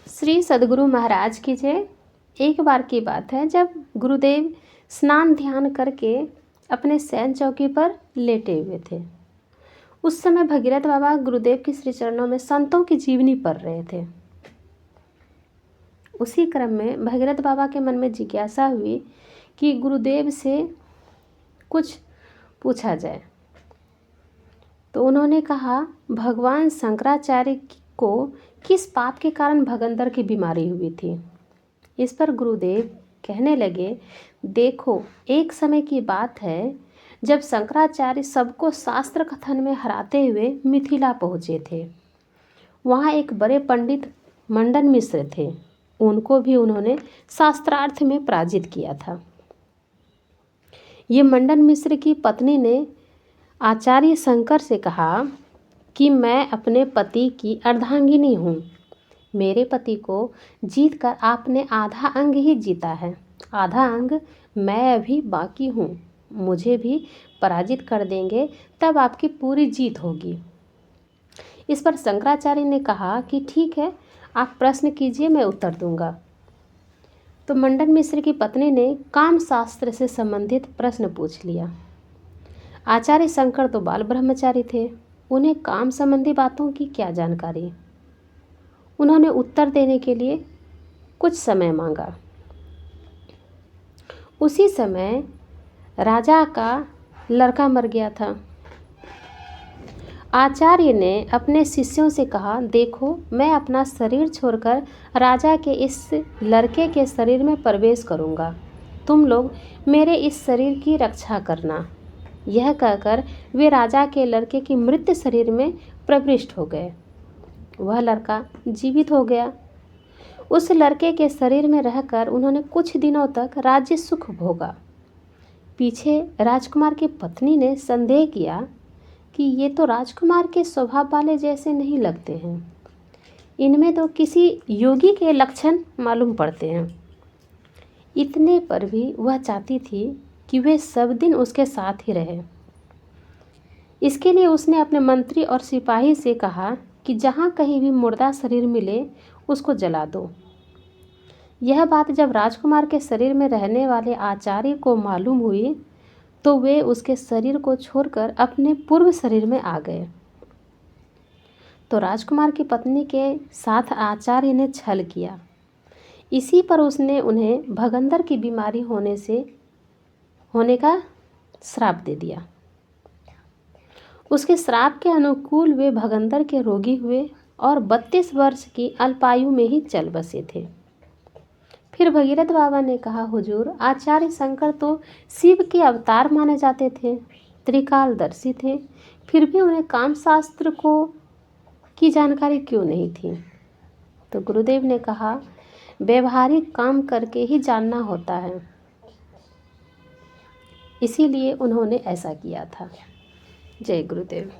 श्री सद्गुरु महाराज की जय। एक बार की बात है जब गुरुदेव स्नान ध्यान करके अपने शयन चौकी पर लेटे हुए थे। उस समय भगीरथ बाबा गुरुदेव के श्री चरणों में संतों की जीवनी पढ़ रहे थे। उसी क्रम में भगीरथ बाबा के मन में जिज्ञासा हुई कि गुरुदेव से कुछ पूछा जाए। तो उन्होंने कहा, भगवान शंकराचार्य को किस पाप के कारण भगंदर की बीमारी हुई थी। इस पर गुरुदेव कहने लगे, देखो, एक समय की बात है जब शंकराचार्य सबको शास्त्र कथन में हराते हुए मिथिला पहुँचे थे। वहाँ एक बड़े पंडित मंडन मिश्र थे। उनको भी उन्होंने शास्त्रार्थ में पराजित किया था। ये मंडन मिश्र की पत्नी ने आचार्य शंकर से कहा कि मैं अपने पति की अर्धांगिनी हूँ। मेरे पति को जीत कर आपने आधा अंग ही जीता है, आधा अंग मैं अभी बाकी हूँ। मुझे भी पराजित कर देंगे तब आपकी पूरी जीत होगी। इस पर शंकराचार्य ने कहा कि ठीक है, आप प्रश्न कीजिए, मैं उत्तर दूंगा। तो मंडन मिश्र की पत्नी ने काम शास्त्र से संबंधित प्रश्न पूछ लिया। आचार्य शंकर तो बाल ब्रह्मचारी थे, उन्हें काम संबंधी बातों की क्या जानकारी। उन्होंने उत्तर देने के लिए कुछ समय मांगा। उसी समय राजा का लड़का मर गया था। आचार्य ने अपने शिष्यों से कहा, देखो, मैं अपना शरीर छोड़कर राजा के इस लड़के के शरीर में प्रवेश करूंगा। तुम लोग मेरे इस शरीर की रक्षा करना। यह कहकर वे राजा के लड़के की मृत शरीर में प्रविष्ट हो गए। वह लड़का जीवित हो गया। उस लड़के के शरीर में रहकर उन्होंने कुछ दिनों तक राज्य सुख भोगा। पीछे राजकुमार की पत्नी ने संदेह किया कि ये तो राजकुमार के स्वभाव वाले जैसे नहीं लगते हैं, इनमें तो किसी योगी के लक्षण मालूम पड़ते हैं। इतने पर भी वह चाहती थी कि वे सब दिन उसके साथ ही रहे। इसके लिए उसने अपने मंत्री और सिपाही से कहा कि जहाँ कहीं भी मुर्दा शरीर मिले उसको जला दो। यह बात जब राजकुमार के शरीर में रहने वाले आचार्य को मालूम हुई तो वे उसके शरीर को छोड़कर अपने पूर्व शरीर में आ गए। तो राजकुमार की पत्नी के साथ आचार्य ने छल किया। इसी पर उसने उन्हें भगंदर की बीमारी होने का श्राप दे दिया। उसके श्राप के अनुकूल वे भगंदर के रोगी हुए और 32 वर्ष की अल्पायु में ही चल बसे थे। फिर भगीरथ बाबा ने कहा, हुजूर, आचार्य शंकर तो शिव के अवतार माने जाते थे, त्रिकालदर्शी थे, फिर भी उन्हें काम शास्त्र की जानकारी क्यों नहीं थी। तो गुरुदेव ने कहा, व्यवहारिक काम करके ही जानना होता है, इसीलिए उन्होंने ऐसा किया था। जय गुरुदेव।